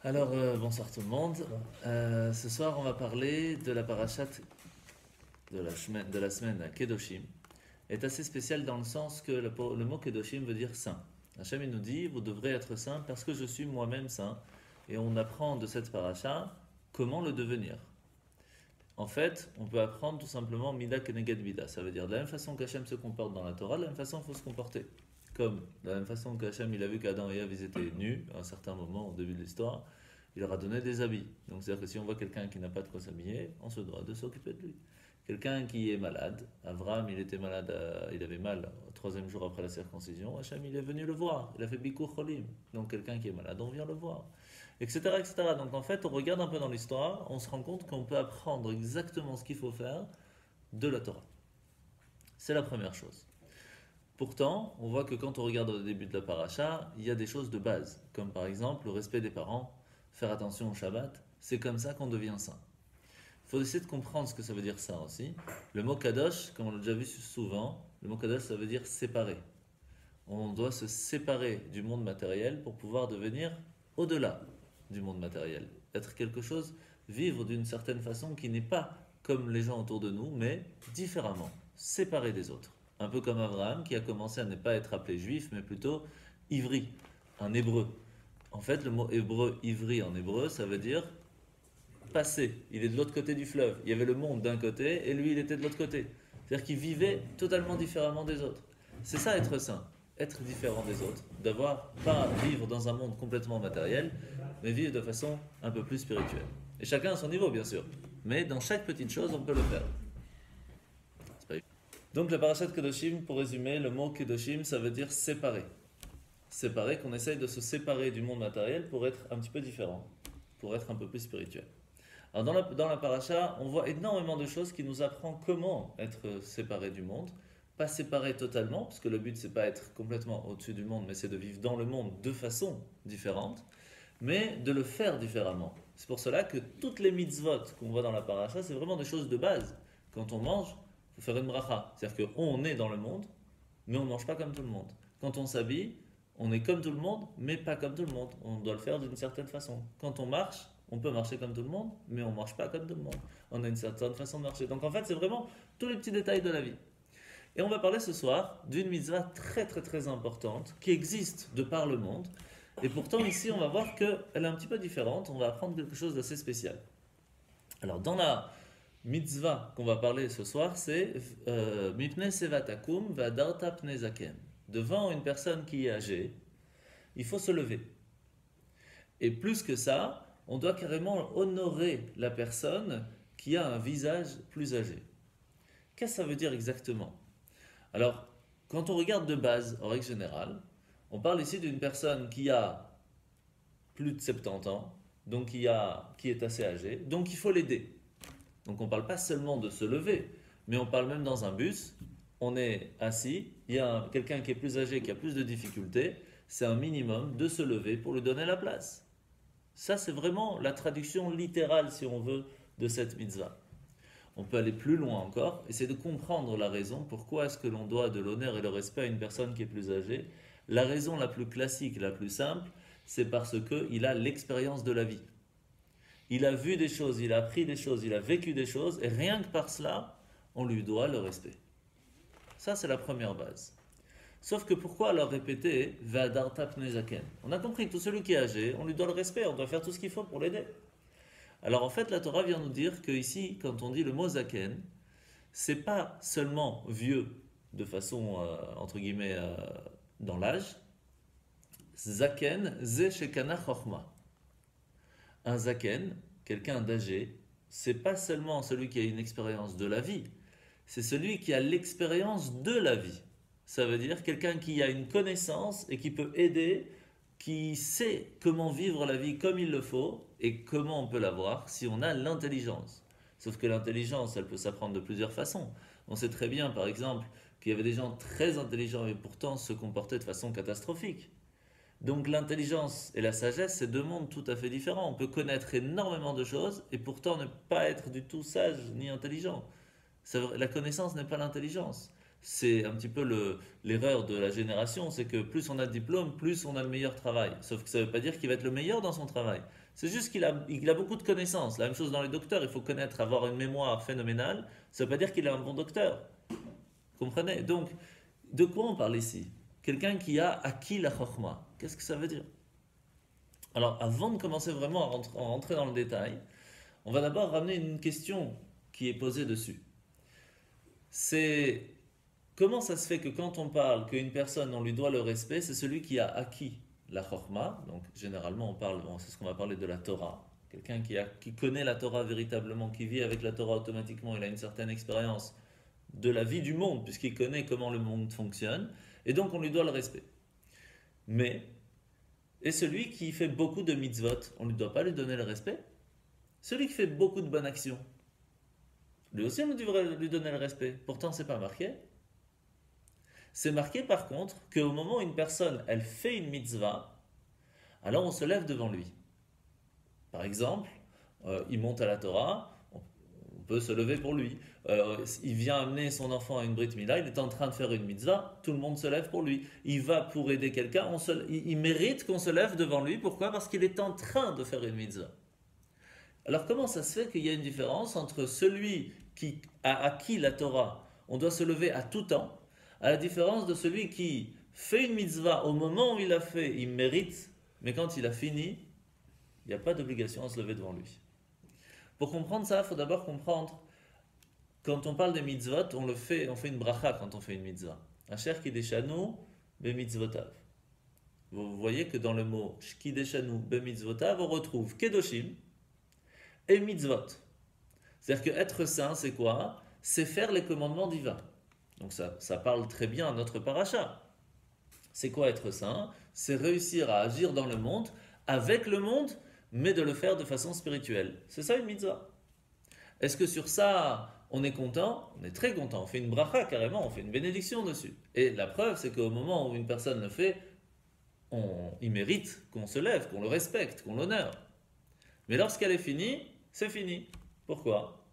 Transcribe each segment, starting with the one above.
Bonsoir tout le monde. Ce soir, on va parler de la parashat de la semaine Kedoshim. Est assez spécial dans le sens que le mot Kedoshim veut dire saint. Hachem il nous dit, vous devrez être saint parce que je suis moi-même saint. Et on apprend de cette parasha comment le devenir. En fait, on peut apprendre tout simplement Mida Keneged Mida. Ça veut dire de la même façon qu'Hachem se comporte dans la Torah, de la même façon il faut se comporter. Comme de la même façon qu'Hachem il a vu qu'Adam et Ève ils étaient nus à un certain moment au début de l'histoire, il leur a donné des habits. Donc c'est-à-dire que si on voit quelqu'un qui n'a pas de quoi s'habiller, on se doit de s'occuper de lui. Quelqu'un qui est malade, Avram il était malade, il avait mal au troisième jour après la circoncision, Hachem il est venu le voir, il a fait Bikur Cholim. Donc quelqu'un qui est malade, on vient le voir, etc., etc. Donc en fait, on regarde un peu dans l'histoire, on se rend compte qu'on peut apprendre exactement ce qu'il faut faire de la Torah. C'est la première chose. Pourtant, on voit que quand on regarde au début de la paracha, il y a des choses de base, comme par exemple le respect des parents, faire attention au Shabbat, c'est comme ça qu'on devient saint. Il faut essayer de comprendre ce que ça veut dire ça aussi. Le mot kadosh, comme on l'a déjà vu souvent, le mot kadosh ça veut dire séparer. On doit se séparer du monde matériel pour pouvoir devenir au-delà du monde matériel. Être quelque chose, vivre d'une certaine façon qui n'est pas comme les gens autour de nous, mais différemment, séparé des autres. Un peu comme Abraham qui a commencé à ne pas être appelé juif, mais plutôt ivri, un hébreu. En fait, le mot hébreu, ivri en hébreu, ça veut dire passer. Il est de l'autre côté du fleuve. Il y avait le monde d'un côté et lui, il était de l'autre côté. C'est-à-dire qu'il vivait totalement différemment des autres. C'est ça être saint, être différent des autres, d'avoir pas vivre dans un monde complètement matériel, mais vivre de façon un peu plus spirituelle. Et chacun à son niveau, bien sûr. Mais dans chaque petite chose, on peut le faire. C'est pas évident. Donc la parashat Kedoshim, pour résumer, le mot Kedoshim, ça veut dire séparer. Séparer, qu'on essaye de se séparer du monde matériel pour être un petit peu différent, pour être un peu plus spirituel. Alors dans la paracha, on voit énormément de choses qui nous apprennent comment être séparé du monde. Pas séparé totalement, parce que le but c'est pas être complètement au-dessus du monde, mais c'est de vivre dans le monde de façon différente, mais de le faire différemment. C'est pour cela que toutes les mitzvot qu'on voit dans la paracha, c'est vraiment des choses de base. Quand on mange, il faut faire une bracha. C'est-à-dire qu'on est dans le monde, mais on ne mange pas comme tout le monde. Quand on s'habille, on est comme tout le monde, mais pas comme tout le monde. On doit le faire d'une certaine façon. Quand on marche, on peut marcher comme tout le monde, mais on ne marche pas comme tout le monde. On a une certaine façon de marcher. Donc en fait, c'est vraiment tous les petits détails de la vie. Et on va parler ce soir d'une mitzvah très très très importante qui existe de par le monde. Et pourtant ici, on va voir qu'elle est un petit peu différente. On va apprendre quelque chose d'assez spécial. Alors dans la mitzvah qu'on va parler ce soir, c'est Mipnei sevatakum vadarta pnei zaken. Devant une personne qui est âgée, il faut se lever. Et plus que ça, on doit carrément honorer la personne qui a un visage plus âgé. Qu'est-ce que ça veut dire exactement? Alors, quand on regarde de base, en règle générale, on parle ici d'une personne qui a plus de 70 ans, donc qui est assez âgée, donc il faut l'aider. Donc on ne parle pas seulement de se lever, mais on parle même dans un bus, on est assis, il y a quelqu'un qui est plus âgé, qui a plus de difficultés, c'est un minimum de se lever pour lui donner la place. Ça, c'est vraiment la traduction littérale, si on veut, de cette mitzvah. On peut aller plus loin encore, essayer de comprendre la raison, pourquoi est-ce que l'on doit de l'honneur et le respect à une personne qui est plus âgée. La raison la plus classique, la plus simple, c'est parce qu'il a l'expérience de la vie. Il a vu des choses, il a appris des choses, il a vécu des choses, et rien que par cela, on lui doit le respect. Ça, c'est la première base. Sauf que pourquoi alors répéter Vadarta pnei zaken? On a compris que tout celui qui est âgé, on lui doit le respect, on doit faire tout ce qu'il faut pour l'aider. Alors en fait, la Torah vient nous dire que ici, quand on dit le mot zaken, c'est pas seulement vieux de façon entre guillemets dans l'âge. Zaken, ze shekana chorma. Un zaken, quelqu'un d'âgé, c'est pas seulement celui qui a une expérience de la vie, c'est celui qui a l'expérience de la vie. Ça veut dire quelqu'un qui a une connaissance et qui peut aider, qui sait comment vivre la vie comme il le faut et comment on peut l'avoir si on a l'intelligence. Sauf que l'intelligence, elle peut s'apprendre de plusieurs façons. On sait très bien, par exemple, qu'il y avait des gens très intelligents et pourtant se comportaient de façon catastrophique. Donc l'intelligence et la sagesse, c'est deux mondes tout à fait différents. On peut connaître énormément de choses et pourtant ne pas être du tout sage ni intelligent. La connaissance n'est pas l'intelligence. c'est un petit peu l'erreur de la génération, c'est que plus on a de diplômes, plus on a le meilleur travail. Sauf que ça ne veut pas dire qu'il va être le meilleur dans son travail. C'est juste qu'il a beaucoup de connaissances. La même chose dans les docteurs, il faut connaître, avoir une mémoire phénoménale. Ça ne veut pas dire qu'il est un bon docteur. Vous comprenez? Donc, de quoi on parle ici? Quelqu'un qui a acquis la chokhmah. Qu'est-ce que ça veut dire? Alors, avant de commencer vraiment à rentrer dans le détail, on va d'abord ramener une question qui est posée dessus. C'est comment ça se fait que quand on parle qu'une personne, on lui doit le respect, c'est celui qui a acquis la chokhmah. Donc, généralement, c'est ce qu'on va parler de la Torah. Quelqu'un qui connaît la Torah véritablement, qui vit avec la Torah automatiquement, il a une certaine expérience de la vie du monde, puisqu'il connaît comment le monde fonctionne, et donc on lui doit le respect. Mais, et celui qui fait beaucoup de mitzvot, on ne doit pas lui donner le respect? Celui qui fait beaucoup de bonnes actions, lui aussi on devrait lui donner le respect. Pourtant, c'est pas marqué. C'est marqué par contre qu'au moment où une personne, elle fait une mitzvah, alors on se lève devant lui. Par exemple, il monte à la Torah, on peut se lever pour lui. Il vient amener son enfant à une brit mila, il est en train de faire une mitzvah, tout le monde se lève pour lui. Il va pour aider quelqu'un, il mérite qu'on se lève devant lui. Pourquoi? Parce qu'il est en train de faire une mitzvah. Alors comment ça se fait qu'il y a une différence entre celui qui a acquis la Torah, on doit se lever à tout temps, à la différence de celui qui fait une mitzvah au moment où il a fait, il mérite, mais quand il a fini, il n'y a pas d'obligation à se lever devant lui. Pour comprendre ça, il faut d'abord comprendre, quand on parle des mitzvot, on fait une bracha quand on fait une mitzvah. Asher kideshanu bemitzvotav. Vous voyez que dans le mot kideshanu bemitzvotav, on retrouve kedoshim et mitzvot. C'est-à-dire que être saint, c'est quoi? C'est faire les commandements divins. Donc ça parle très bien à notre paracha. C'est quoi être saint? C'est réussir à agir dans le monde, avec le monde, mais de le faire de façon spirituelle. C'est ça une mitzvah. Est-ce que sur ça, on est content? On est très content. On fait une bracha carrément, on fait une bénédiction dessus. Et la preuve, c'est qu'au moment où une personne le fait, il mérite qu'on se lève, qu'on le respecte, qu'on l'honore. Mais lorsqu'elle est finie, c'est fini. Pourquoi?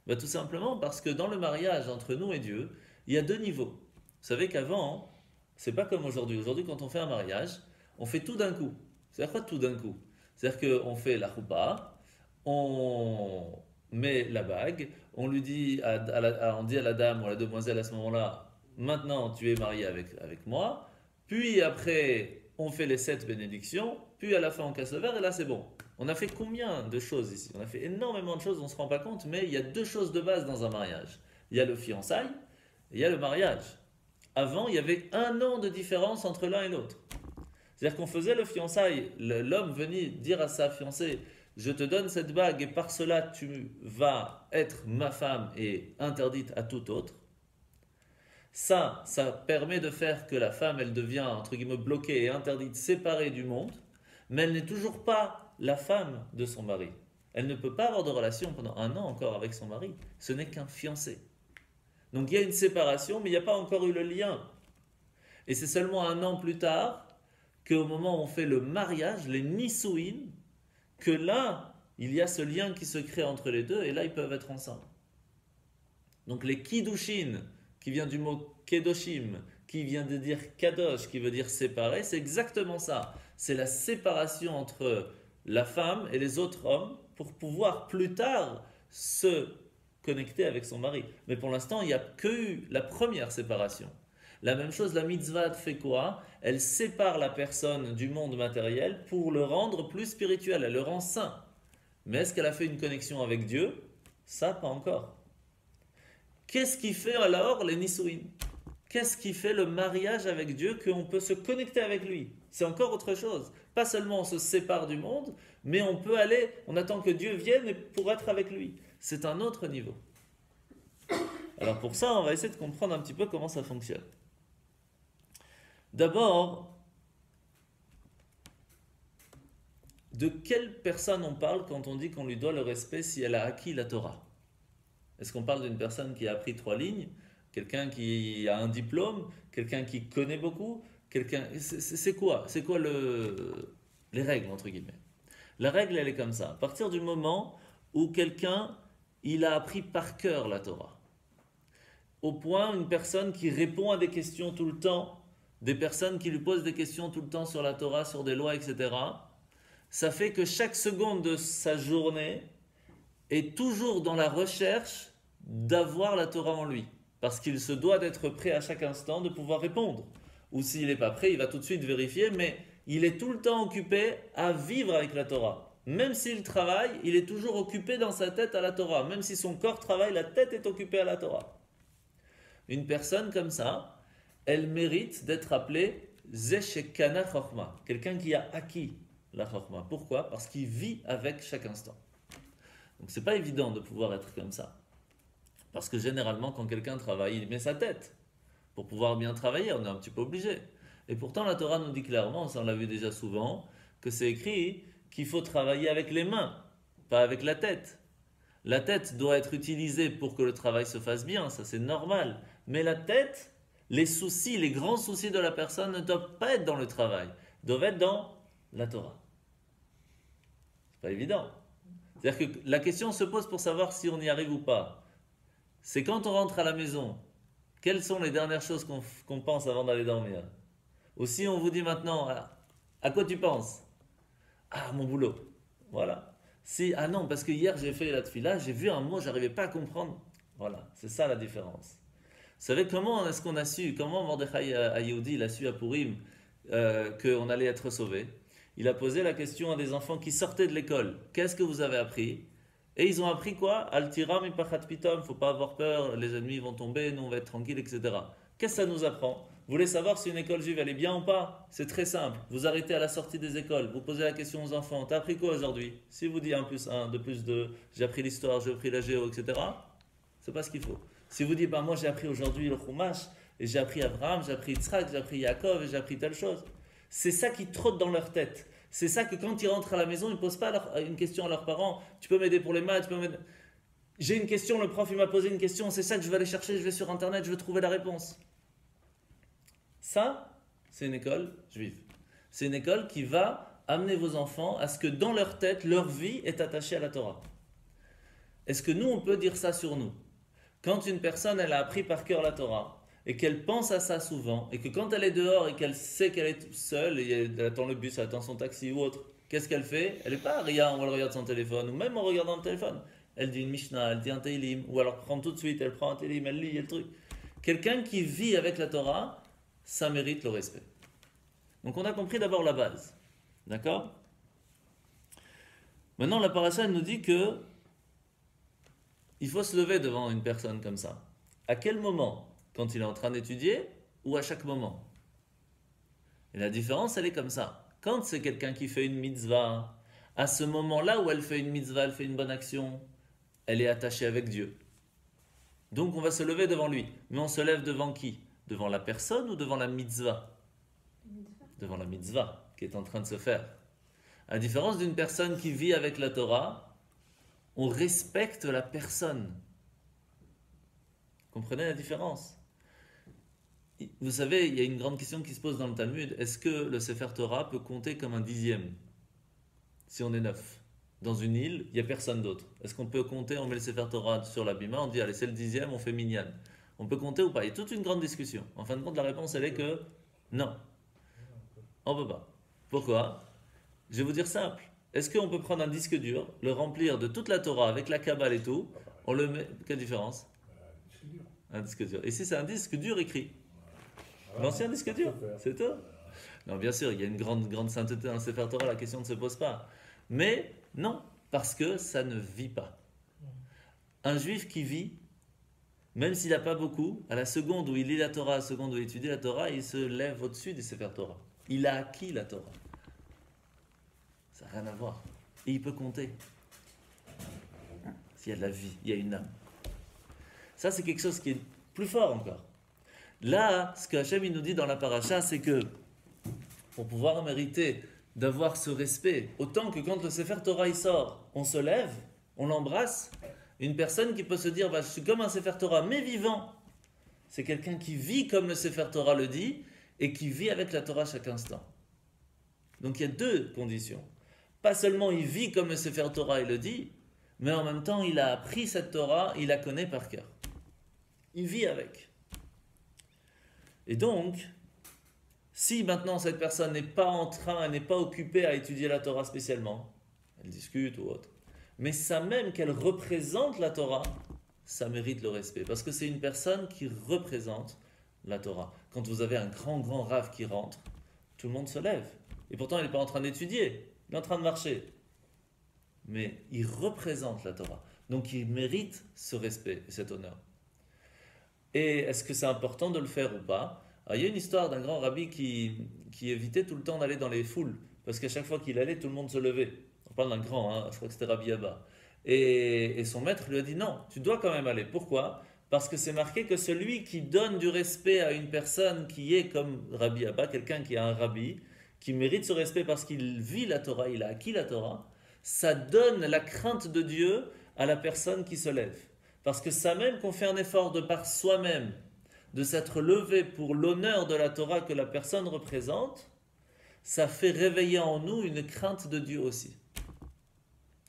Tout simplement parce que dans le mariage entre nous et Dieu, il y a deux niveaux. Vous savez qu'avant, c'est pas comme aujourd'hui. Aujourd'hui, quand on fait un mariage, on fait tout d'un coup. C'est-à-dire quoi tout d'un coup? C'est-à-dire qu'on fait la choupa, on met la bague, on lui dit on dit à la dame ou à la demoiselle à ce moment-là, maintenant tu es marié avec moi, puis après on fait les 7 bénédictions, puis à la fin on casse le verre et là c'est bon. On a fait combien de choses ici? On a fait énormément de choses, on ne se rend pas compte, mais il y a deux choses de base dans un mariage. Il y a le fiançailles et il y a le mariage. Avant, il y avait 1 an de différence entre l'un et l'autre. C'est-à-dire qu'on faisait le fiançailles, l'homme venait dire à sa fiancée, je te donne cette bague et par cela tu vas être ma femme et interdite à tout autre. Ça permet de faire que la femme, elle devient, entre guillemets, bloquée et interdite, séparée du monde, mais elle n'est toujours pas la femme de son mari. Elle ne peut pas avoir de relation pendant 1 an encore avec son mari. Ce n'est qu'un fiancé. Donc il y a une séparation, mais il n'y a pas encore eu le lien. Et c'est seulement 1 an plus tard qu'au moment où on fait le mariage, les nisouin, que là, il y a ce lien qui se crée entre les deux, et là, ils peuvent être ensemble. Donc les kiddushin, qui vient du mot kedoshim, qui vient de dire kadosh, qui veut dire séparé, c'est exactement ça. C'est la séparation entre la femme et les autres hommes pour pouvoir plus tard se connecter avec son mari. Mais pour l'instant, il n'y a que eu la première séparation. La même chose, la mitzvah fait quoi? Elle sépare la personne du monde matériel pour le rendre plus spirituel, elle le rend saint. Mais est-ce qu'elle a fait une connexion avec Dieu? Ça, pas encore. Qu'est-ce qui fait alors les nisouin? Qu'est-ce qui fait le mariage avec Dieu qu'on peut se connecter avec lui? C'est encore autre chose. Pas seulement on se sépare du monde, mais on peut aller, on attend que Dieu vienne pour être avec lui. C'est un autre niveau. Alors pour ça, on va essayer de comprendre un petit peu comment ça fonctionne. D'abord, de quelle personne on parle quand on dit qu'on lui doit le respect si elle a acquis la Torah? Est-ce qu'on parle d'une personne qui a appris 3 lignes, quelqu'un qui a un diplôme, quelqu'un qui connaît beaucoup, c'est quoi les règles entre guillemets? La règle elle est comme ça. À partir du moment où quelqu'un il a appris par cœur la Torah, au point une personne qui répond à des questions tout le temps, des personnes qui lui posent des questions tout le temps sur la Torah, sur des lois, etc. Ça fait que chaque seconde de sa journée est toujours dans la recherche d'avoir la Torah en lui. Parce qu'il se doit d'être prêt à chaque instant de pouvoir répondre. Ou s'il n'est pas prêt, il va tout de suite vérifier, mais il est tout le temps occupé à vivre avec la Torah. Même s'il travaille, il est toujours occupé dans sa tête à la Torah. Même si son corps travaille, la tête est occupée à la Torah. Une personne comme ça, elle mérite d'être appelée Zeshekana Chorma, quelqu'un qui a acquis la Chorma. Pourquoi? Parce qu'il vit avec chaque instant. Donc c'est pas évident de pouvoir être comme ça. Parce que généralement, quand quelqu'un travaille, il met sa tête. Pour pouvoir bien travailler, on est un petit peu obligé. Et pourtant, la Torah nous dit clairement, ça on l'a vu déjà souvent, que c'est écrit qu'il faut travailler avec les mains, pas avec la tête. La tête doit être utilisée pour que le travail se fasse bien, ça c'est normal. Mais la tête, les soucis, les grands soucis de la personne ne doivent pas être dans le travail, doivent être dans la Torah. C'est pas évident. C'est-à-dire que la question se pose pour savoir si on y arrive ou pas. C'est quand on rentre à la maison, quelles sont les dernières choses qu'on pense avant d'aller dormir? Ou si on vous dit maintenant, à quoi tu penses? Ah, mon boulot. Voilà. Si, ah non, parce que hier j'ai fait la tefila, j'ai vu un mot, j'arrivais pas à comprendre. Voilà, c'est ça la différence. Vous savez comment est-ce qu'on a su, comment Mordechai Yehudi il a su à Purim qu'on allait être sauvé? Il a posé la question à des enfants qui sortaient de l'école. Qu'est-ce que vous avez appris? Et ils ont appris quoi? Al-Tira mi-pachat pitom, faut pas avoir peur, les ennemis vont tomber, nous on va être tranquilles, etc. Qu'est-ce que ça nous apprend? Vous voulez savoir si une école juive elle est bien ou pas? C'est très simple. Vous arrêtez à la sortie des écoles, vous posez la question aux enfants, t'as appris quoi aujourd'hui? Si vous dites 1 plus 1, 2 plus 2, j'ai appris l'histoire, j'ai appris la géo, etc. C'est pas ce qu'il faut. Si vous dites, bah, moi j'ai appris aujourd'hui le Chumash, et j'ai appris Abraham, j'ai appris Yitzhak, j'ai appris Yaakov, et j'ai appris telle chose. C'est ça qui trotte dans leur tête. C'est ça que quand ils rentrent à la maison, ils ne posent pas une question à leurs parents. Tu peux m'aider pour les maths, j'ai une question, le prof il m'a posé une question, c'est ça que je vais aller chercher, je vais sur internet, je vais trouver la réponse. Ça, c'est une école juive. C'est une école qui va amener vos enfants à ce que dans leur tête, leur vie est attachée à la Torah. Est-ce que nous, on peut dire ça sur nous? Quand une personne, elle a appris par cœur la Torah, et qu'elle pense à ça souvent, et que quand elle est dehors et qu'elle sait qu'elle est seule, et elle attend le bus, elle attend son taxi ou autre, qu'est-ce qu'elle fait? Elle n'est pas rien, elle regarde son téléphone, ou même en regardant le téléphone. Elle dit une Mishnah, elle dit un Teilim, ou alors prend tout de suite, elle prend un Teilim, elle lit le truc. Quelqu'un qui vit avec la Torah, ça mérite le respect. Donc on a compris d'abord la base. D'accord? Maintenant la paracha nous dit que il faut se lever devant une personne comme ça. À quel moment? Quand il est en train d'étudier ou à chaque moment? Et la différence, elle est comme ça. Quand c'est quelqu'un qui fait une mitzvah, à ce moment-là où elle fait une mitzvah, elle fait une bonne action, elle est attachée avec Dieu. Donc on va se lever devant lui. Mais on se lève devant qui? Devant la personne ou devant la mitzvah? Devant la mitzvah qui est en train de se faire. À la différence d'une personne qui vit avec la Torah, on respecte la personne. Comprenez la différence? Vous savez, il y a une grande question qui se pose dans le Talmud. Est-ce que le Sefer Torah peut compter comme un dixième? Si on est 9. Dans une île, il n'y a personne d'autre. Est-ce qu'on peut compter? On met le Sefer Torah sur la bima, on dit allez c'est le dixième, on fait minyan. On peut compter ou pas? Il y a toute une grande discussion. En fin de compte, la réponse elle est que non. On ne peut pas. Pourquoi? Je vais vous dire simple. Est-ce qu'on peut prendre un disque dur, le remplir de toute la Torah avec la Kabbale et tout? On le met. Quelle différence? Un disque dur. Ici c'est un disque dur écrit. L'ancien disque dur, c'est tout. Non, bien sûr, il y a une grande sainteté dans le Sefer Torah, la question ne se pose pas. Mais non, parce que ça ne vit pas. Un juif qui vit, même s'il n'a pas beaucoup, à la seconde où il lit la Torah, à la seconde où il étudie la Torah, il se lève au-dessus du Sefer Torah. Il a acquis la Torah. Ça n'a rien à voir. Et il peut compter. S'il y a de la vie, il y a une âme. Ça, c'est quelque chose qui est plus fort encore. Là, ce que Hachem il nous dit dans la paracha, c'est que pour pouvoir mériter d'avoir ce respect, autant que quand le Sefer Torah il sort, on se lève, on l'embrasse, une personne qui peut se dire bah, je suis comme un Sefer Torah mais vivant, c'est quelqu'un qui vit comme le Sefer Torah le dit et qui vit avec la Torah chaque instant. Donc il y a deux conditions. Pas seulement il vit comme le Sefer Torah il le dit, mais en même temps il a appris cette Torah, il la connaît par cœur. Il vit avec. Et donc, si maintenant cette personne n'est pas en train, elle n'est pas occupée à étudier la Torah spécialement, elle discute ou autre, mais ça même qu'elle représente la Torah, ça mérite le respect. Parce que c'est une personne qui représente la Torah. Quand vous avez un grand rave qui rentre, tout le monde se lève. Et pourtant, il n'est pas en train d'étudier, il est en train de marcher. Mais il représente la Torah. Donc il mérite ce respect et cet honneur. Et est-ce que c'est important de le faire ou pas? Alors, il y a une histoire d'un grand rabbi qui évitait tout le temps d'aller dans les foules. Parce qu'à chaque fois qu'il allait, tout le monde se levait. On parle d'un grand, hein, je crois que c'était Rabbi Abba. Et son maître lui a dit non, tu dois quand même aller. Pourquoi? Parce que c'est marqué que celui qui donne du respect à une personne qui est comme Rabbi Abba, quelqu'un qui a un rabbi, qui mérite ce respect parce qu'il vit la Torah, il a acquis la Torah, ça donne la crainte de Dieu à la personne qui se lève. Parce que ça même qu'on fait un effort de par soi-même, de s'être levé pour l'honneur de la Torah que la personne représente, ça fait réveiller en nous une crainte de Dieu aussi.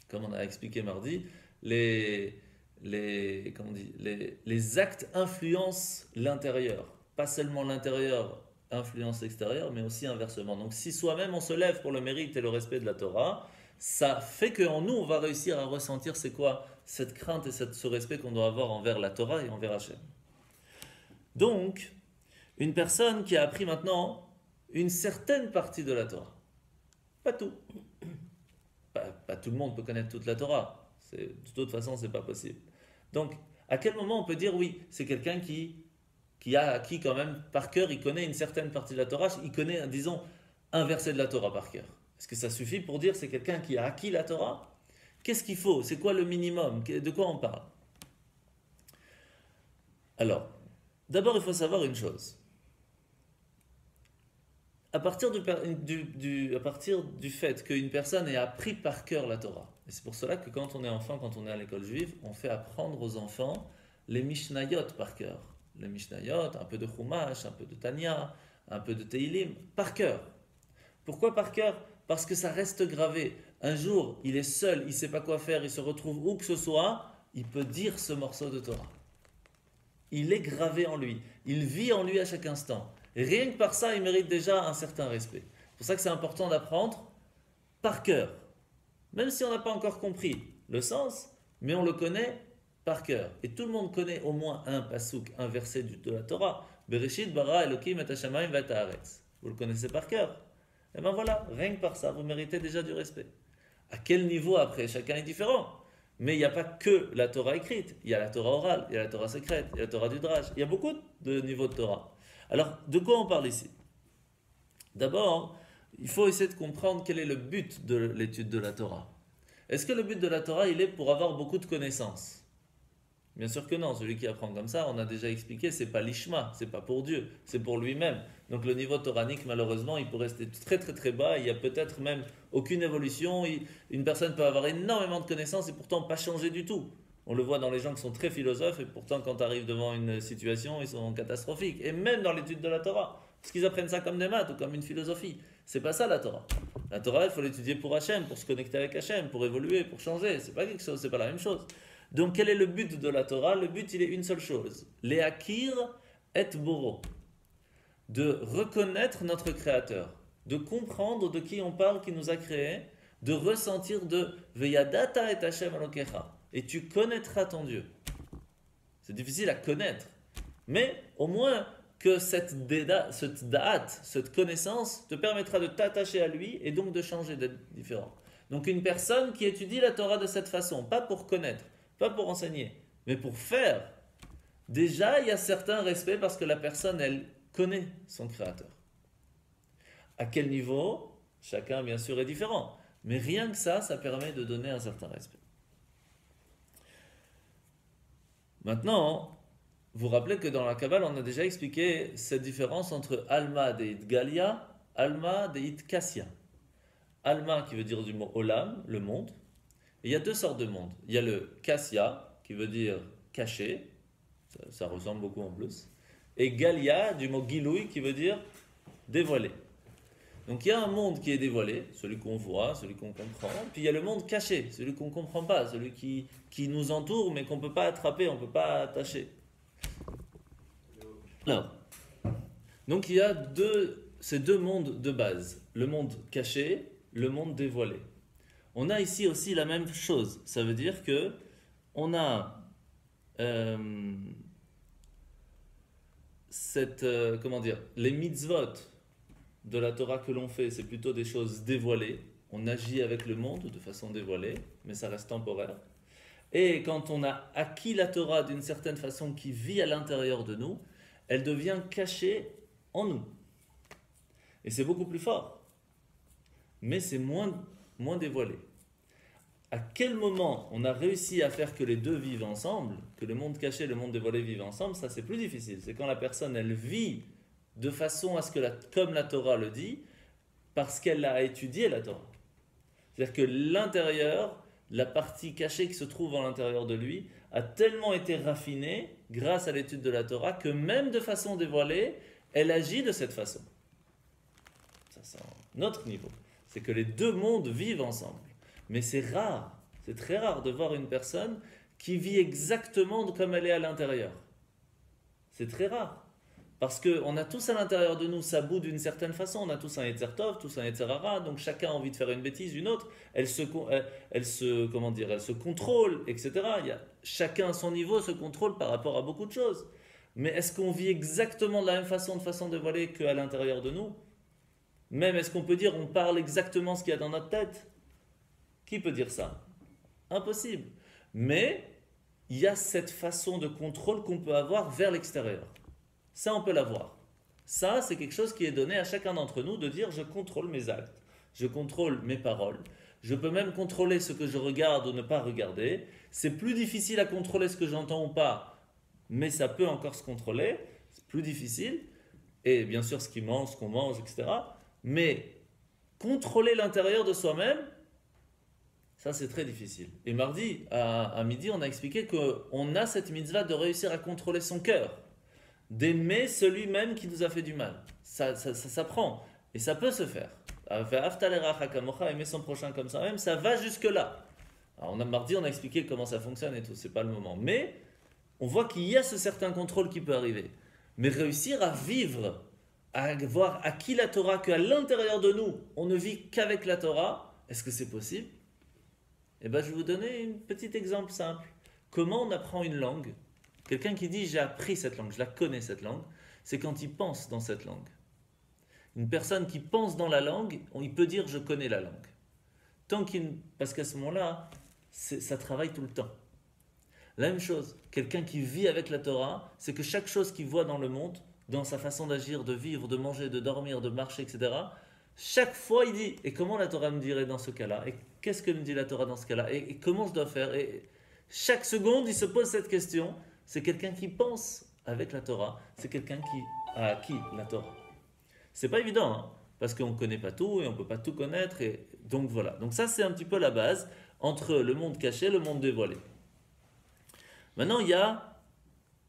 Comme on a expliqué mardi, les actes influencent l'intérieur. Pas seulement l'intérieur influence l'extérieur, mais aussi inversement. Donc si soi-même on se lève pour le mérite et le respect de la Torah, ça fait qu'en nous on va réussir à ressentir c'est quoi cette crainte et ce respect qu'on doit avoir envers la Torah et envers Hachem. Donc, une personne qui a appris maintenant une certaine partie de la Torah, pas tout. Pas tout le monde peut connaître toute la Torah. De toute façon, c'est pas possible. Donc, à quel moment on peut dire oui, c'est quelqu'un qui a acquis quand même par cœur, il connaît une certaine partie de la Torah, il connaît, disons, un verset de la Torah par cœur. Est-ce que ça suffit pour dire c'est quelqu'un qui a acquis la Torah? Qu'est-ce qu'il faut? C'est quoi le minimum? De quoi on parle? Alors, d'abord, il faut savoir une chose. À partir du fait qu'une personne ait appris par cœur la Torah, et c'est pour cela que quand on est enfant, quand on est à l'école juive, on fait apprendre aux enfants les Mishnayot par cœur. Les Mishnayot, un peu de Chumash, un peu de Tanya, un peu de Teilim, par cœur. Pourquoi par cœur? Parce que ça reste gravé. Un jour, il est seul, il ne sait pas quoi faire, il se retrouve où que ce soit, il peut dire ce morceau de Torah. Il est gravé en lui, il vit en lui à chaque instant. Et rien que par ça, il mérite déjà un certain respect. C'est pour ça que c'est important d'apprendre par cœur. Même si on n'a pas encore compris le sens, mais on le connaît par cœur. Et tout le monde connaît au moins un pasouk, un verset de la Torah. Bereshit bara Elokim et hashamayim v'et haaretz. Vous le connaissez par cœur. Et bien voilà, rien que par ça, vous méritez déjà du respect. À quel niveau après? Chacun est différent. Mais il n'y a pas que la Torah écrite. Il y a la Torah orale, il y a la Torah secrète, il y a la Torah du Drach. Il y a beaucoup de niveaux de Torah. Alors, de quoi on parle ici? D'abord, il faut essayer de comprendre quel est le but de l'étude de la Torah. Est-ce que le but de la Torah, il est pour avoir beaucoup de connaissances? Bien sûr que non. Celui qui apprend comme ça, on a déjà expliqué, c'est pas l'ishma, c'est pas pour Dieu, c'est pour lui-même. Donc le niveau toranique, malheureusement, il peut rester très bas. Il y a peut-être même aucune évolution. Une personne peut avoir énormément de connaissances et pourtant pas changer du tout. On le voit dans les gens qui sont très philosophes et pourtant quand arrivent devant une situation, ils sont catastrophiques. Et même dans l'étude de la Torah, parce qu'ils apprennent ça comme des maths ou comme une philosophie. C'est pas ça la Torah. La Torah, il faut l'étudier pour Hachem, pour se connecter avec Hachem, pour évoluer, pour changer. C'est pas quelque chose, c'est pas la même chose. Donc quel est le but de la Torah? Le but, il est une seule chose. Le'akir et boro. De reconnaître notre Créateur. De comprendre de qui on parle, qui nous a créés. De ressentir de Veyadata et Hachem alokecha. Et tu connaîtras ton Dieu. C'est difficile à connaître. Mais au moins que cette da'at, cette connaissance, te permettra de t'attacher à lui et donc de changer, d'être différent. Donc une personne qui étudie la Torah de cette façon, pas pour connaître, pas pour enseigner, mais pour faire, déjà il y a certain respect parce que la personne, elle connaît son Créateur. À quel niveau? Chacun, bien sûr, est différent. Mais rien que ça permet de donner un certain respect. Maintenant, vous vous rappelez que dans la Kabbale, on a déjà expliqué cette différence entre Alma de Galia, Alma de Kassia. Alma qui veut dire du mot Olam, le monde. Et il y a deux sortes de monde. Il y a le Kassia qui veut dire caché, ça ressemble beaucoup en plus. Et Galia du mot Giloui qui veut dire dévoilé. Donc il y a un monde qui est dévoilé, celui qu'on voit, celui qu'on comprend. Puis il y a le monde caché, celui qu'on ne comprend pas, celui qui nous entoure mais qu'on ne peut pas attraper, on ne peut pas attacher. Alors, donc il y a ces deux mondes de base, le monde caché, le monde dévoilé. On a ici aussi la même chose. Ça veut dire que on a euh, comment dire, les mitzvot de la Torah que l'on fait, c'est plutôt des choses dévoilées. On agit avec le monde de façon dévoilée, mais ça reste temporaire. Et quand on a acquis la Torah d'une certaine façon qui vit à l'intérieur de nous, elle devient cachée en nous. Et c'est beaucoup plus fort. Mais c'est moins dévoilé. À quel moment on a réussi à faire que les deux vivent ensemble, que le monde caché et le monde dévoilé vivent ensemble, ça c'est plus difficile. C'est quand la personne, elle vit de façon à ce que, comme la Torah le dit, parce qu'elle a étudié la Torah. C'est-à-dire que l'intérieur, la partie cachée qui se trouve à l'intérieur de lui, a tellement été raffinée grâce à l'étude de la Torah que même de façon dévoilée, elle agit de cette façon. Ça c'est un autre niveau. C'est que les deux mondes vivent ensemble. Mais c'est rare, c'est très rare de voir une personne qui vit exactement comme elle est à l'intérieur. C'est très rare. Parce qu'on a tous à l'intérieur de nous, ça bout d'une certaine façon, on a tous un Yetzer Tov, tous un Yetzer Hara, donc chacun a envie de faire une bêtise, une autre, elle se contrôle, etc. Chacun à son niveau se contrôle par rapport à beaucoup de choses. Mais est-ce qu'on vit exactement de la même façon, de façon dévoilée qu'à l'intérieur de nous? Même est-ce qu'on peut dire on parle exactement ce qu'il y a dans notre tête? Qui peut dire ça? Impossible. Mais il y a cette façon de contrôle qu'on peut avoir vers l'extérieur. Ça, on peut l'avoir. Ça, c'est quelque chose qui est donné à chacun d'entre nous de dire je contrôle mes actes, je contrôle mes paroles, je peux même contrôler ce que je regarde ou ne pas regarder. C'est plus difficile à contrôler ce que j'entends ou pas, mais ça peut encore se contrôler. C'est plus difficile. Et bien sûr, ce qu'on mange, etc. Mais contrôler l'intérieur de soi-même, ça, c'est très difficile. Et mardi, à midi, on a expliqué qu'on a cette mitzvah de réussir à contrôler son cœur, d'aimer celui même qui nous a fait du mal. Ça s'apprend. Et ça peut se faire. Aimer son prochain comme ça même, ça va jusque-là. Alors, mardi, on a expliqué comment ça fonctionne et tout, c'est pas le moment. Mais on voit qu'il y a ce certain contrôle qui peut arriver. Mais réussir à vivre, à avoir acquis la Torah, qu'à l'intérieur de nous, on ne vit qu'avec la Torah, est-ce que c'est possible? Eh bien, je vais vous donner un petit exemple simple. Comment on apprend une langue? Quelqu'un qui dit j'ai appris cette langue, je la connais cette langue, c'est quand il pense dans cette langue. Une personne qui pense dans la langue, il peut dire je connais la langue. Parce qu'à ce moment-là, ça travaille tout le temps. La même chose, quelqu'un qui vit avec la Torah, c'est que chaque chose qu'il voit dans le monde, dans sa façon d'agir, de vivre, de manger, de dormir, de marcher, etc., chaque fois il dit, et comment la Torah me dirait dans ce cas-là? Et qu'est-ce que me dit la Torah dans ce cas-là? Et comment je dois faire? Et chaque seconde, il se pose cette question. C'est quelqu'un qui pense avec la Torah. C'est quelqu'un qui a acquis la Torah. C'est pas évident, hein, parce qu'on ne connaît pas tout et on ne peut pas tout connaître. Et donc voilà. Donc ça, c'est un petit peu la base entre le monde caché et le monde dévoilé. Maintenant, il y a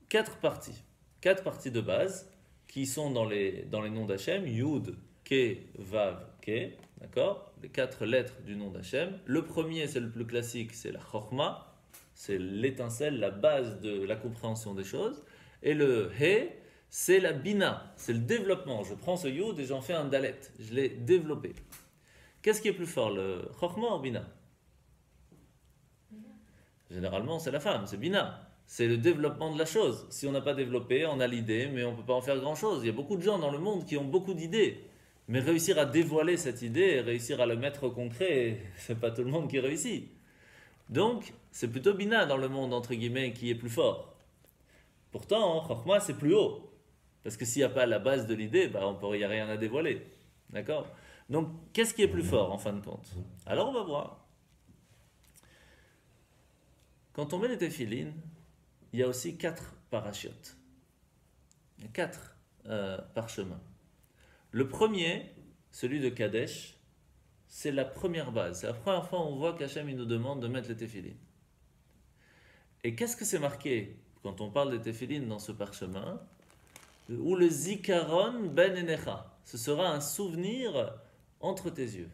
4 parties. 4 parties de base qui sont dans les noms d'Hachem. Yud, Ke, Vav, Ke. D'accord? Les 4 lettres du nom d'Hachem. Le premier, c'est le plus classique, c'est la Chokhmah. C'est l'étincelle, la base de la compréhension des choses. Et le He, c'est la Bina, c'est le développement. Je prends ce Yud et j'en fais un Dalet. Je l'ai développé. Qu'est-ce qui est plus fort, le Chokhmah ou Bina? Généralement, c'est la femme, c'est Bina. C'est le développement de la chose. Si on n'a pas développé, on a l'idée, mais on ne peut pas en faire grand-chose. Il y a beaucoup de gens dans le monde qui ont beaucoup d'idées. Mais réussir à dévoiler cette idée et réussir à le mettre au concret, c'est pas tout le monde qui réussit. Donc, c'est plutôt Bina dans le monde, entre guillemets, qui est plus fort. Pourtant, Chokhmah, c'est plus haut. Parce que s'il n'y a pas la base de l'idée, il n'y a rien à dévoiler. D'accord? Donc, qu'est-ce qui est plus fort, en fin de compte? Alors, on va voir. Quand on met les téphilines, il y a aussi 4 parachutes. Il y a 4 parchemins. Le premier, celui de Kadesh, c'est la première base. C'est la première fois où on voit qu'Hachem nous demande de mettre les téphilines. Et qu'est-ce que c'est marqué quand on parle des téphilines dans ce parchemin? Ou le zikaron ben enecha. Ce sera un souvenir entre tes yeux.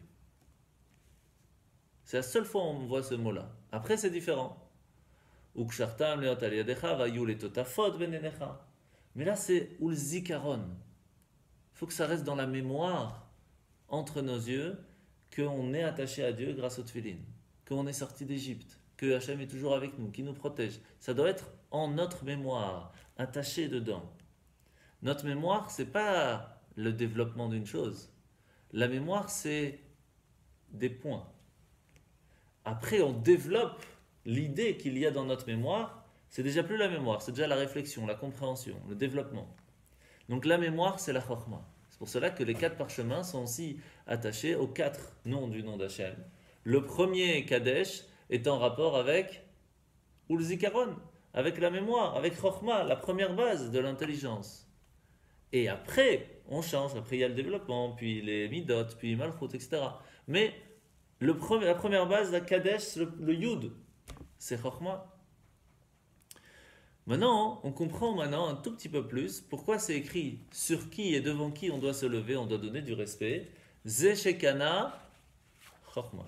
C'est la seule fois où on voit ce mot-là. Après, c'est différent. Ukshartam leot aliadecha vayu letotafot ben enecha. Mais là, c'est Ul Zikaron. Il faut que ça reste dans la mémoire, entre nos yeux, qu'on est attaché à Dieu grâce au Tfilin, qu'on est sorti d'Égypte, que Hachem est toujours avec nous, qui nous protège. Ça doit être en notre mémoire, attaché dedans. Notre mémoire, c'est pas le développement d'une chose. La mémoire, c'est des points. Après, on développe l'idée qu'il y a dans notre mémoire. C'est déjà plus la mémoire, c'est déjà la réflexion, la compréhension, le développement. Donc la mémoire, c'est la chorma. C'est pour cela que les 4 parchemins sont aussi attachés aux 4 noms du nom d'Hachem. Le premier, Kadesh, est en rapport avec Ul Zikaron, avec la mémoire, avec chorma, la première base de l'intelligence. Et après, on change. Après, il y a le développement, puis les midot, puis malchut, etc. Mais la première base, la Kadesh, le Yud, c'est chorma. Maintenant, on comprend maintenant un tout petit peu plus pourquoi c'est écrit sur qui et devant qui on doit se lever, on doit donner du respect. Zeshekana chorma.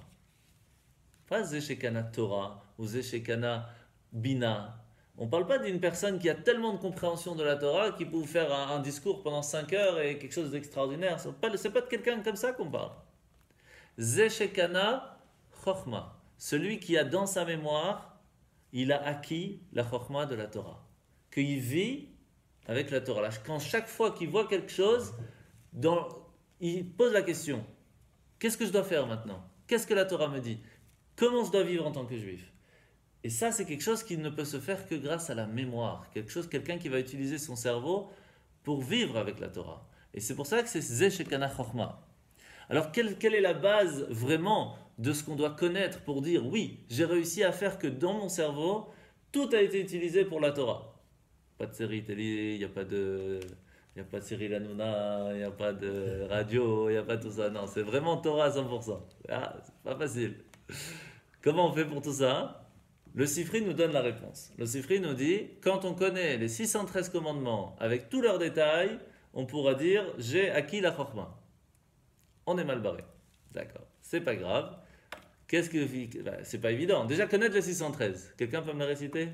Pas Zeshekana Torah ou Zeshekana Bina. On ne parle pas d'une personne qui a tellement de compréhension de la Torah qu'il peut vous faire un discours pendant 5 heures et quelque chose d'extraordinaire. Ce n'est pas de quelqu'un comme ça qu'on parle. Zeshekana chorma. Celui qui a dans sa mémoire, il a acquis la chorma de la Torah. Qu'il vit avec la Torah. Quand chaque fois qu'il voit quelque chose, il pose la question, qu'est-ce que je dois faire maintenant? Qu'est-ce que la Torah me dit? Comment je dois vivre en tant que juif? Et ça, c'est quelque chose qui ne peut se faire que grâce à la mémoire. Quelqu'un qui va utiliser son cerveau pour vivre avec la Torah. Et c'est pour ça que c'est Zeshekana chorma. Alors, quelle est la base vraiment de ce qu'on doit connaître pour dire oui, j'ai réussi à faire que dans mon cerveau, tout a été utilisé pour la Torah. Pas de série télé, il n'y a pas de Cyril Hanouna, il n'y a pas de radio, il n'y a pas tout ça. Non, c'est vraiment Torah à 100%. Ah, c'est pas facile. Comment on fait pour tout ça? Le Sifri nous donne la réponse. Le Sifri nous dit, quand on connaît les 613 commandements avec tous leurs détails, on pourra dire j'ai acquis la chorma. On est mal barré. D'accord. C'est pas grave. C'est pas évident. Déjà connaître les 613. Quelqu'un peut me le réciter?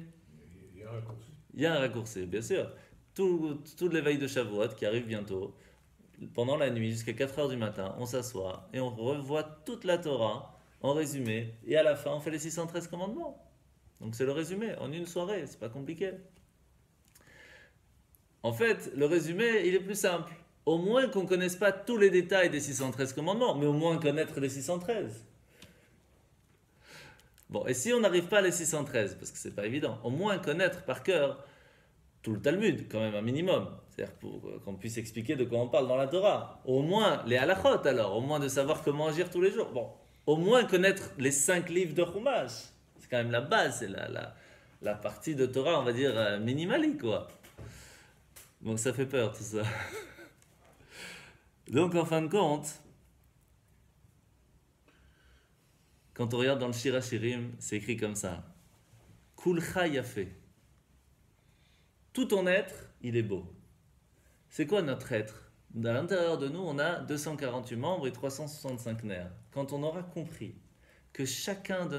Il y a un raccourci. Il y a un raccourci, bien sûr. Tout l'éveil de Shavuot qui arrive bientôt, pendant la nuit jusqu'à 4h du matin, on s'assoit et on revoit toute la Torah en résumé. Et à la fin, on fait les 613 commandements. Donc c'est le résumé en une soirée. C'est pas compliqué. En fait, le résumé, il est plus simple. Au moins qu'on ne connaisse pas tous les détails des 613 commandements, mais au moins connaître les 613. Bon, et si on n'arrive pas à les 613, parce que c'est pas évident, au moins connaître par cœur tout le Talmud, quand même un minimum, c'est-à-dire pour qu'on puisse expliquer de quoi on parle dans la Torah. Au moins les halachot alors, au moins de savoir comment agir tous les jours. Bon, au moins connaître les 5 livres de Chumash, c'est quand même la base, c'est la partie de Torah, on va dire, minimale, quoi. Donc ça fait peur tout ça. Donc en fin de compte, quand on regarde dans le Shir HaShirim, c'est écrit comme ça. Kulcha yafé. Tout ton être, il est beau. C'est quoi notre être? À l'intérieur de nous, on a 248 membres et 365 nerfs. Quand on aura compris que chacun de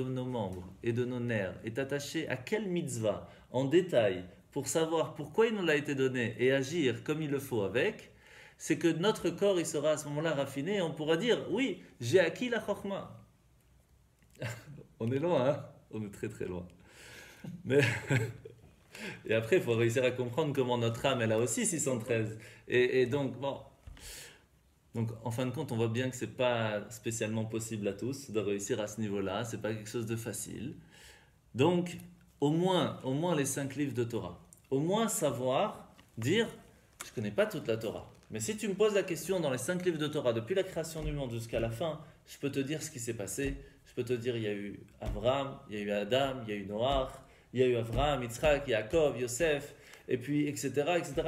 nos membres et de nos nerfs est attaché à quelle mitzvah en détail pour savoir pourquoi il nous a été donné et agir comme il le faut avec, c'est que notre corps il sera à ce moment-là raffiné et on pourra dire oui, j'ai acquis la chorma. On est loin, hein? On est très très loin. Mais et après, il faut réussir à comprendre comment notre âme, elle a aussi 613. Et donc, bon. Donc, en fin de compte, on voit bien que ce n'est pas spécialement possible à tous de réussir à ce niveau-là. Ce n'est pas quelque chose de facile. Donc, au moins les 5 livres de Torah. Au moins savoir dire, je ne connais pas toute la Torah. Mais si tu me poses la question dans les 5 livres de Torah, depuis la création du monde jusqu'à la fin, je peux te dire ce qui s'est passé. Je peux te dire, il y a eu Abraham, il y a eu Adam, il y a eu Noach, il y a eu Abraham, Yitzhak, Yaakov, Yosef, et puis etc.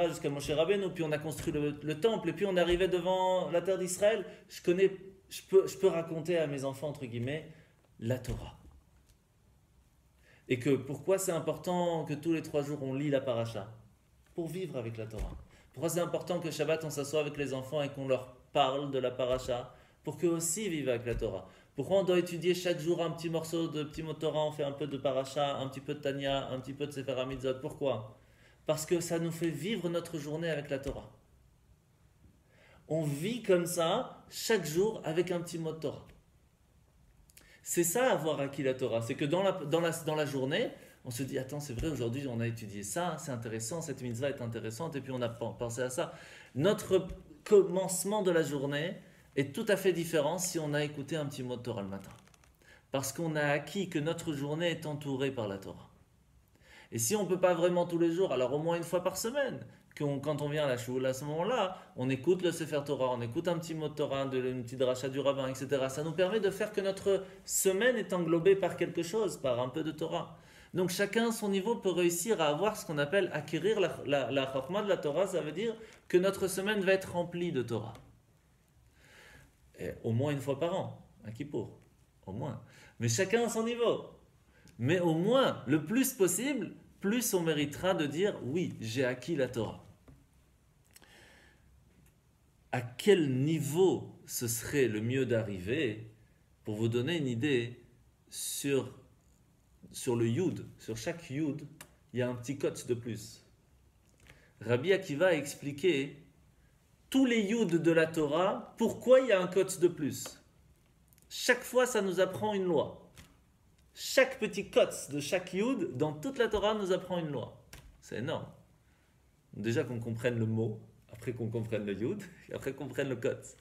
jusqu'à Moshe Rabbeinu. Puis on a construit le temple, et puis on arrivait devant la terre d'Israël. Je peux raconter à mes enfants, entre guillemets, la Torah. Et que pourquoi c'est important que tous les 3 jours on lit la paracha? Pour vivre avec la Torah. Pourquoi c'est important que Shabbat on s'assoit avec les enfants et qu'on leur parle de la paracha? Pour qu'eux aussi vivent avec la Torah. Pourquoi on doit étudier chaque jour un petit morceau de petit mot de Torah, on fait un peu de paracha, un petit peu de Tanya, un petit peu de Sefer HaMitzvot? Pourquoi? Parce que ça nous fait vivre notre journée avec la Torah. On vit comme ça, chaque jour, avec un petit mot de Torah. C'est ça avoir acquis la Torah. C'est que dans la journée, on se dit, attends, c'est vrai, aujourd'hui on a étudié ça, c'est intéressant, cette mitzvah est intéressante, et puis on a pensé à ça. Notre commencement de la journée est tout à fait différent si on a écouté un petit mot de Torah le matin. Parce qu'on a acquis que notre journée est entourée par la Torah. Et si on ne peut pas vraiment tous les jours, alors au moins une fois par semaine, quand on vient à la choule, à ce moment-là, on écoute le Sefer Torah, on écoute un petit mot de Torah, une petite rachat du rabbin, etc. Ça nous permet de faire que notre semaine est englobée par quelque chose, par un peu de Torah. Donc chacun à son niveau peut réussir à avoir ce qu'on appelle acquérir la chokma de la Torah. Ça veut dire que notre semaine va être remplie de Torah. Et au moins une fois par an, à Kippour, au moins. Mais chacun à son niveau. Mais au moins, le plus possible, plus on méritera de dire oui, j'ai acquis la Torah. À quel niveau ce serait le mieux d'arriver? Pour vous donner une idée, sur le Yud, sur chaque Yud, il y a un petit cote de plus. Rabbi Akiva a expliqué tous les Yud de la Torah, pourquoi il y a un cote de plus. Chaque fois, ça nous apprend une loi. Chaque petit cote de chaque Yud, dans toute la Torah, nous apprend une loi. C'est énorme. Déjà qu'on comprenne le mot, après qu'on comprenne le Yud, et après qu'on comprenne le cote.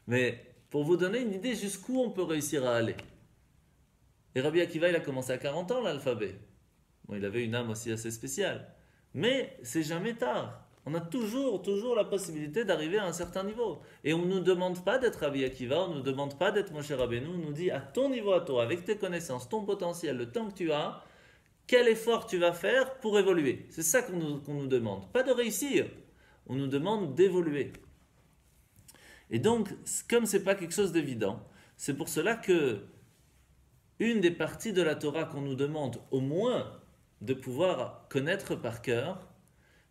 Mais pour vous donner une idée jusqu'où on peut réussir à aller. Et Rabbi Akiva, il a commencé à 40 ans l'alphabet. Bon, il avait une âme aussi assez spéciale. Mais c'est jamais tard. On a toujours la possibilité d'arriver à un certain niveau. Et on ne nous demande pas d'être Rabbi Akiva, on ne nous demande pas d'être Moshe Rabbeinu, on nous dit à ton niveau à toi, avec tes connaissances, ton potentiel, le temps que tu as, quel effort tu vas faire pour évoluer. C'est ça qu'on nous demande. Pas de réussir, on nous demande d'évoluer. Et donc, comme ce n'est pas quelque chose d'évident, c'est pour cela que une des parties de la Torah qu'on nous demande au moins de pouvoir connaître par cœur,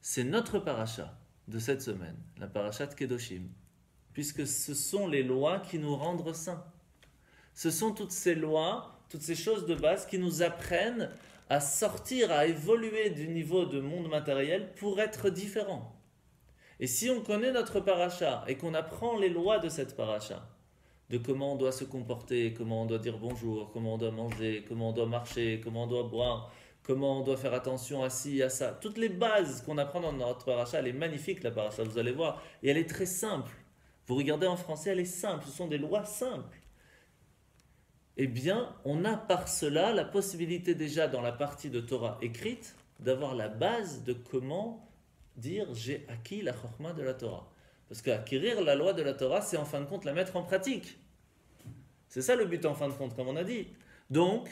c'est notre paracha de cette semaine, la paracha de Kedoshim, puisque ce sont les lois qui nous rendent saints. Ce sont toutes ces lois, toutes ces choses de base qui nous apprennent à sortir, à évoluer du niveau de monde matériel pour être différents. Et si on connaît notre paracha et qu'on apprend les lois de cette paracha, de comment on doit se comporter, comment on doit dire bonjour, comment on doit manger, comment on doit marcher, comment on doit boire, comment on doit faire attention à ci, à ça. Toutes les bases qu'on apprend dans notre paracha, elle est magnifique la paracha, vous allez voir. Et elle est très simple. Vous regardez en français, elle est simple. Ce sont des lois simples. Eh bien, on a par cela la possibilité déjà dans la partie de Torah écrite d'avoir la base de comment dire j'ai acquis la chokma de la Torah. Parce qu'acquérir la loi de la Torah, c'est en fin de compte la mettre en pratique. C'est ça le but en fin de compte, comme on a dit. Donc,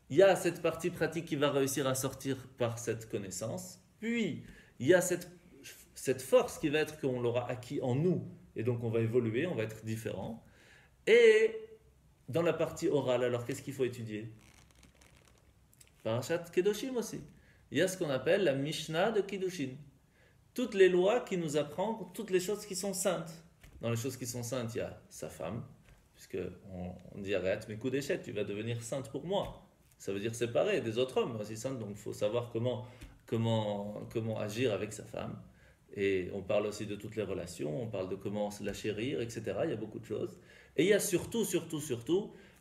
il y a cette partie pratique qui va réussir à sortir par cette connaissance. Puis, il y a cette force qui va être qu'on l'aura acquis en nous. Et donc, on va évoluer, on va être différent. Et dans la partie orale, alors qu'est-ce qu'il faut étudier? Parashat Kedoshim aussi. Il y a ce qu'on appelle la Mishnah de Kiddushin. Toutes les lois qui nous apprennent, toutes les choses qui sont saintes. Dans les choses qui sont saintes, il y a sa femme, puisque on dit arrête mes coups d'échec, tu vas devenir sainte pour moi. Ça veut dire séparer des autres hommes aussi saintes, donc il faut savoir comment agir avec sa femme. Et on parle aussi de toutes les relations, on parle de comment la chérir, etc. Il y a beaucoup de choses. Et il y a surtout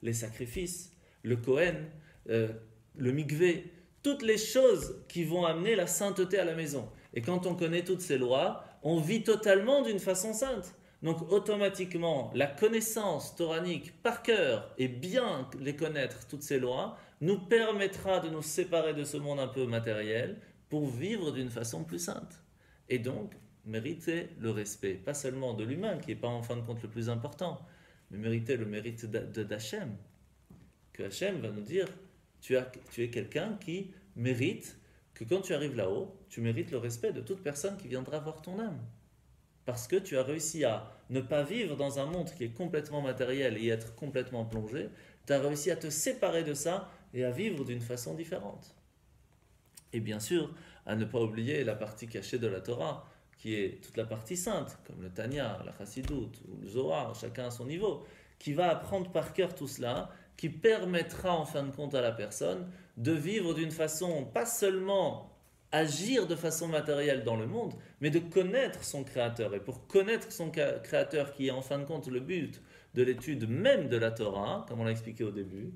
les sacrifices, le Kohen, le mikvé, toutes les choses qui vont amener la sainteté à la maison. Et quand on connaît toutes ces lois, on vit totalement d'une façon sainte. Donc automatiquement, la connaissance toranique par cœur et bien les connaître, toutes ces lois, nous permettra de nous séparer de ce monde un peu matériel pour vivre d'une façon plus sainte. Et donc, mériter le respect, pas seulement de l'humain, qui n'est pas en fin de compte le plus important, mais mériter le mérite d'Hachem. Que Hachem va nous dire, tu es quelqu'un qui mérite que quand tu arrives là-haut, tu mérites le respect de toute personne qui viendra voir ton âme. Parce que tu as réussi à ne pas vivre dans un monde qui est complètement matériel et être complètement plongé, tu as réussi à te séparer de ça et à vivre d'une façon différente. Et bien sûr, à ne pas oublier la partie cachée de la Torah, qui est toute la partie sainte, comme le Tanya, la Chassidut, ou le Zohar, chacun à son niveau, qui va apprendre par cœur tout cela, qui permettra en fin de compte à la personne de vivre d'une façon pas seulement agir de façon matérielle dans le monde, mais de connaître son Créateur. Et pour connaître son Créateur, qui est en fin de compte le but de l'étude même de la Torah, comme on l'a expliqué au début,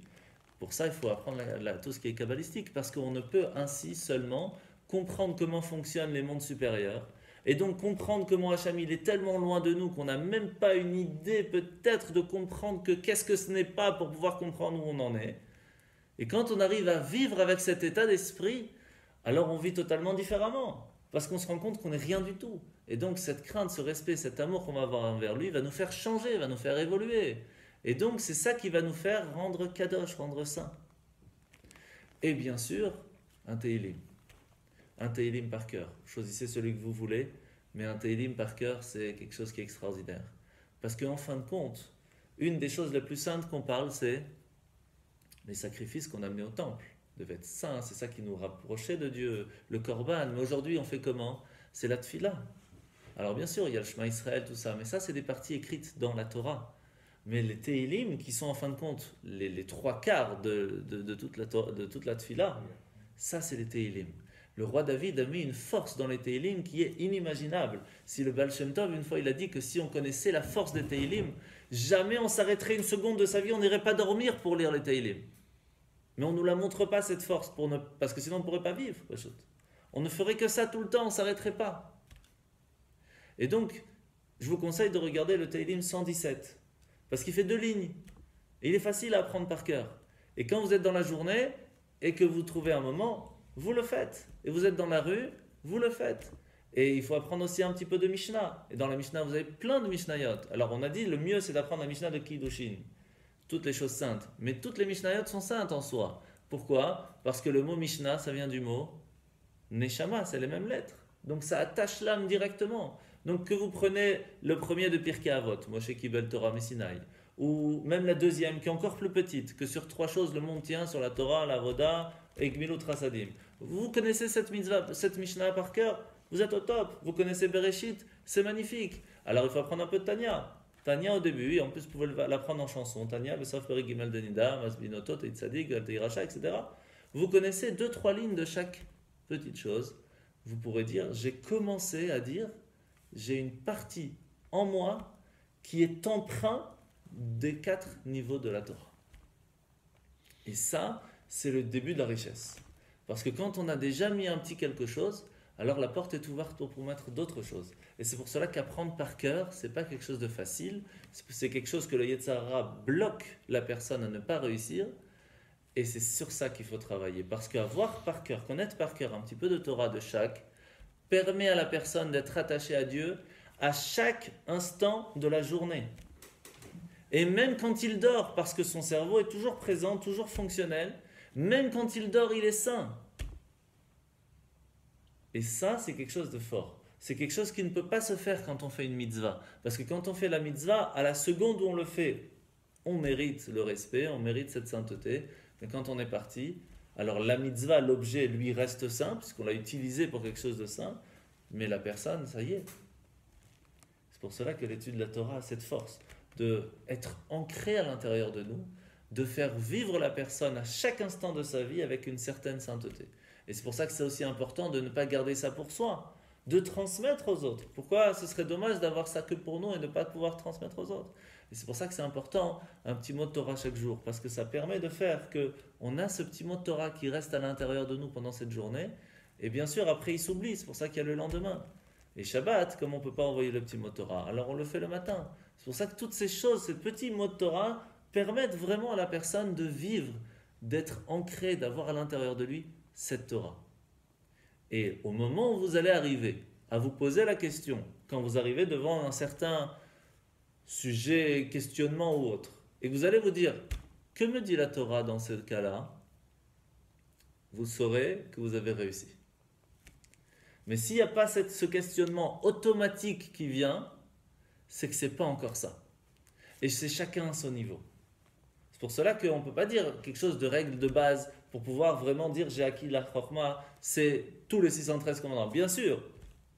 pour ça il faut apprendre tout ce qui est kabbalistique, parce qu'on ne peut ainsi seulement comprendre comment fonctionnent les mondes supérieurs, et donc comprendre comment Hacham il est tellement loin de nous qu'on n'a même pas une idée peut-être de comprendre que qu'est-ce que ce n'est pas pour pouvoir comprendre où on en est. Et quand on arrive à vivre avec cet état d'esprit, alors on vit totalement différemment. Parce qu'on se rend compte qu'on n'est rien du tout. Et donc cette crainte, ce respect, cet amour qu'on va avoir envers lui va nous faire changer, va nous faire évoluer. Et donc c'est ça qui va nous faire rendre kadosh, rendre saint. Et bien sûr, un Teilim. Un Teilim par cœur. Choisissez celui que vous voulez, mais un Teilim par cœur, c'est quelque chose qui est extraordinaire. Parce qu'en fin de compte, une des choses les plus saintes qu'on parle, c'est les sacrifices qu'on a amenés au temple. Devait être saint, c'est ça qui nous rapprochait de Dieu, le korban. Mais aujourd'hui, on fait comment? C'est la tfila. Alors bien sûr, il y a le Shema Israël, tout ça, mais ça, c'est des parties écrites dans la Torah. Mais les Teilim, qui sont en fin de compte les trois quarts de toute la tfila, ça, c'est les Teilim. Le roi David a mis une force dans les Teilim qui est inimaginable. Si le Baal Shem Tov, une fois, il a dit que si on connaissait la force des Teilim, jamais on s'arrêterait une seconde de sa vie, on n'irait pas dormir pour lire les Teilim. Mais on ne nous la montre pas, cette force, parce que sinon on ne pourrait pas vivre. On ne ferait que ça tout le temps, on ne s'arrêterait pas. Et donc, je vous conseille de regarder le Teilim 117, parce qu'il fait 2 lignes. Et il est facile à apprendre par cœur. Et quand vous êtes dans la journée, et que vous trouvez un moment, vous le faites. Et vous êtes dans la rue, vous le faites. Et il faut apprendre aussi un petit peu de Mishnah. Et dans la Mishnah, vous avez plein de Mishnayot. Alors on a dit, le mieux c'est d'apprendre la Mishnah de Kiddushin. Toutes les choses saintes. Mais toutes les Mishnayot sont saintes en soi. Pourquoi? Parce que le mot Mishnah, ça vient du mot Neshama, c'est les mêmes lettres. Donc ça attache l'âme directement. Donc que vous prenez le premier de Pirkei Avot, Moshe Kibel Torah Messinai, ou même la deuxième qui est encore plus petite, que sur 3 choses le monde tient, sur la Torah, la Voda et Gmilut Rasadim. Vous connaissez cette Mishnah par cœur, vous êtes au top. Vous connaissez Bereshit, c'est magnifique. Alors il faut apprendre un peu de Tanya. Tanya au début, et en plus vous pouvez l'apprendre en chanson. Tanya, Besof Peri Gimel Denida, Masbinotot, Itzadik, Alteiracha, etc. Vous connaissez 2-3 lignes de chaque petite chose. Vous pourrez dire, j'ai commencé à dire, j'ai une partie en moi qui est emprunt des 4 niveaux de la Torah. Et ça, c'est le début de la richesse. Parce que quand on a déjà mis un petit quelque chose, alors la porte est ouverte pour mettre d'autres choses. Et c'est pour cela qu'apprendre par cœur, c'est pas quelque chose de facile. C'est quelque chose que le Yetzer Hara bloque la personne à ne pas réussir. Et c'est sur ça qu'il faut travailler. Parce qu'avoir par cœur, connaître par cœur un petit peu de Torah de chaque, permet à la personne d'être attachée à Dieu à chaque instant de la journée. Et même quand il dort, parce que son cerveau est toujours présent, toujours fonctionnel, même quand il dort, il est sain. Et ça, c'est quelque chose de fort. C'est quelque chose qui ne peut pas se faire quand on fait une mitzvah. Parce que quand on fait la mitzvah, à la seconde où on le fait, on mérite le respect, on mérite cette sainteté. Mais quand on est parti, alors la mitzvah, l'objet, lui, reste saint, puisqu'on l'a utilisé pour quelque chose de saint, mais la personne, ça y est. C'est pour cela que l'étude de la Torah a cette force d'être ancrée à l'intérieur de nous, de faire vivre la personne à chaque instant de sa vie avec une certaine sainteté. Et c'est pour ça que c'est aussi important de ne pas garder ça pour soi, de transmettre aux autres. Pourquoi ce serait dommage d'avoir ça que pour nous et de ne pas pouvoir transmettre aux autres? Et c'est pour ça que c'est important, un petit mot de Torah chaque jour, parce que ça permet de faire qu'on a ce petit mot de Torah qui reste à l'intérieur de nous pendant cette journée, et bien sûr après il s'oublie, c'est pour ça qu'il y a le lendemain. Et Shabbat, comme on ne peut pas envoyer le petit mot de Torah, alors on le fait le matin. C'est pour ça que toutes ces choses, ces petits mots de Torah, permettent vraiment à la personne de vivre, d'être ancré, d'avoir à l'intérieur de lui cette Torah. Et au moment où vous allez arriver à vous poser la question, quand vous arrivez devant un certain sujet, questionnement ou autre, et que vous allez vous dire, que me dit la Torah dans ce cas-là? Vous saurez que vous avez réussi. Mais s'il n'y a pas ce questionnement automatique qui vient, c'est que ce n'est pas encore ça. Et c'est chacun à son niveau. C'est pour cela qu'on ne peut pas dire quelque chose de règle de base pour pouvoir vraiment dire j'ai acquis la chorma, c'est tous les 613 commandements. Bien sûr,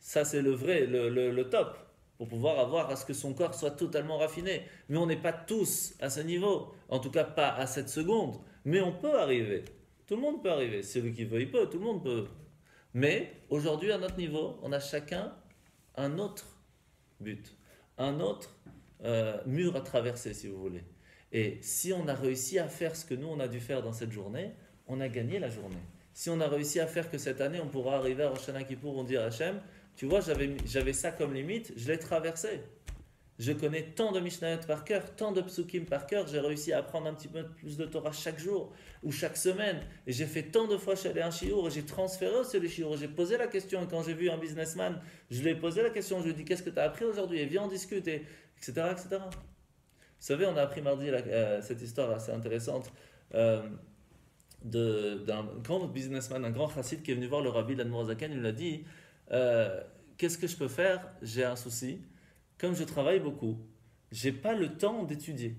ça c'est le vrai, le top, pour pouvoir avoir à ce que son corps soit totalement raffiné. Mais on n'est pas tous à ce niveau, en tout cas pas à cette seconde. Mais on peut arriver. Tout le monde peut arriver. Celui qui veut, il peut. Tout le monde peut. Mais aujourd'hui, à notre niveau, on a chacun un autre but, un autre mur à traverser, si vous voulez. Et si on a réussi à faire ce que nous, on a dû faire dans cette journée, on a gagné la journée. Si on a réussi à faire que cette année, on pourra arriver à Rosh Hashanah Kippour, on dit à Hachem, tu vois, j'avais ça comme limite, je l'ai traversé. Je connais tant de Mishnayot par cœur, tant de Psukim par cœur, j'ai réussi à apprendre un petit peu plus de Torah chaque jour ou chaque semaine. Et j'ai fait tant de fois chez un shiur et j'ai transféré aussi les shiur. J'ai posé la question et quand j'ai vu un businessman, je lui ai posé la question, je lui ai dit qu'est-ce que tu as appris aujourd'hui et viens en discuter, etc., etc. Vous savez, on a appris mardi cette histoire assez intéressante d'un grand businessman, un grand chassid qui est venu voir le rabbi l'Admor Zaken. Il lui a dit qu'est-ce que je peux faire? J'ai un souci. Comme je travaille beaucoup, j'ai pas le temps d'étudier.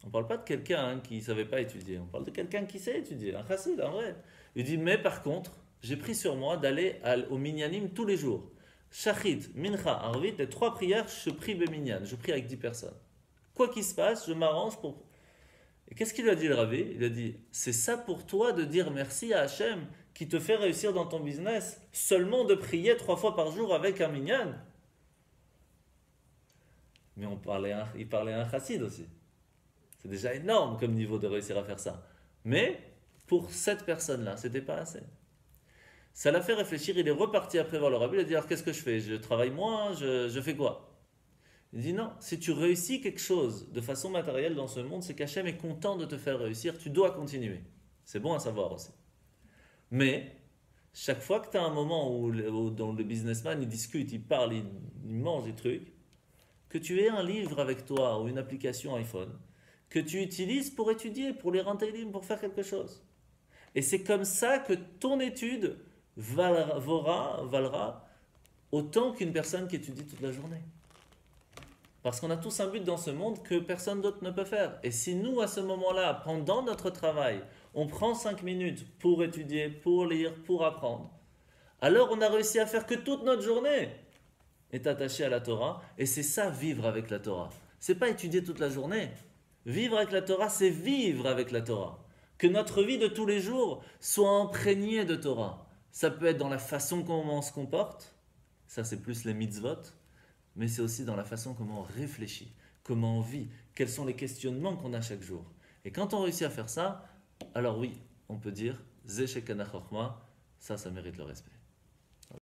On ne parle pas de quelqu'un qui ne savait pas étudier, on parle de quelqu'un qui sait étudier, un chassid, en vrai. Il dit, mais par contre, j'ai pris sur moi d'aller au minyanim tous les jours. Shachit, mincha, arvit, les 3 prières, je prie beminyan, je prie avec 10 personnes. Quoi qu'il se passe, je m'arrange pour... Et qu'est-ce qu'il lui a dit le rabbi? Il a dit, c'est ça pour toi de dire merci à Hachem qui te fait réussir dans ton business, seulement de prier 3 fois par jour avec un minyan. Mais il parlait à un chassid aussi. C'est déjà énorme comme niveau de réussir à faire ça. Mais pour cette personne-là, c'était pas assez. Ça l'a fait réfléchir, il est reparti après voir le rabbi, il a dit alors qu'est-ce que je fais? Je travaille moins, je fais quoi? Il dit non, si tu réussis quelque chose de façon matérielle dans ce monde, c'est qu'Hachem est content de te faire réussir, tu dois continuer. C'est bon à savoir aussi. Mais chaque fois que tu as un moment où le businessman il discute, il parle, il mange des trucs, que tu aies un livre avec toi ou une application iPhone que tu utilises pour étudier, pour lire un télim, pour faire quelque chose. Et c'est comme ça que ton étude valera autant qu'une personne qui étudie toute la journée. Parce qu'on a tous un but dans ce monde que personne d'autre ne peut faire. Et si nous, à ce moment-là, pendant notre travail, on prend 5 minutes pour étudier, pour lire, pour apprendre, alors on a réussi à faire que toute notre journée est attaché à la Torah, et c'est ça vivre avec la Torah. C'est pas étudier toute la journée. Vivre avec la Torah, c'est vivre avec la Torah. Que notre vie de tous les jours soit imprégnée de Torah. Ça peut être dans la façon comment on se comporte, ça c'est plus les mitzvot, mais c'est aussi dans la façon comment on réfléchit, comment on vit, quels sont les questionnements qu'on a chaque jour. Et quand on réussit à faire ça, alors oui, on peut dire Zé Shekana Chochma, ça mérite le respect.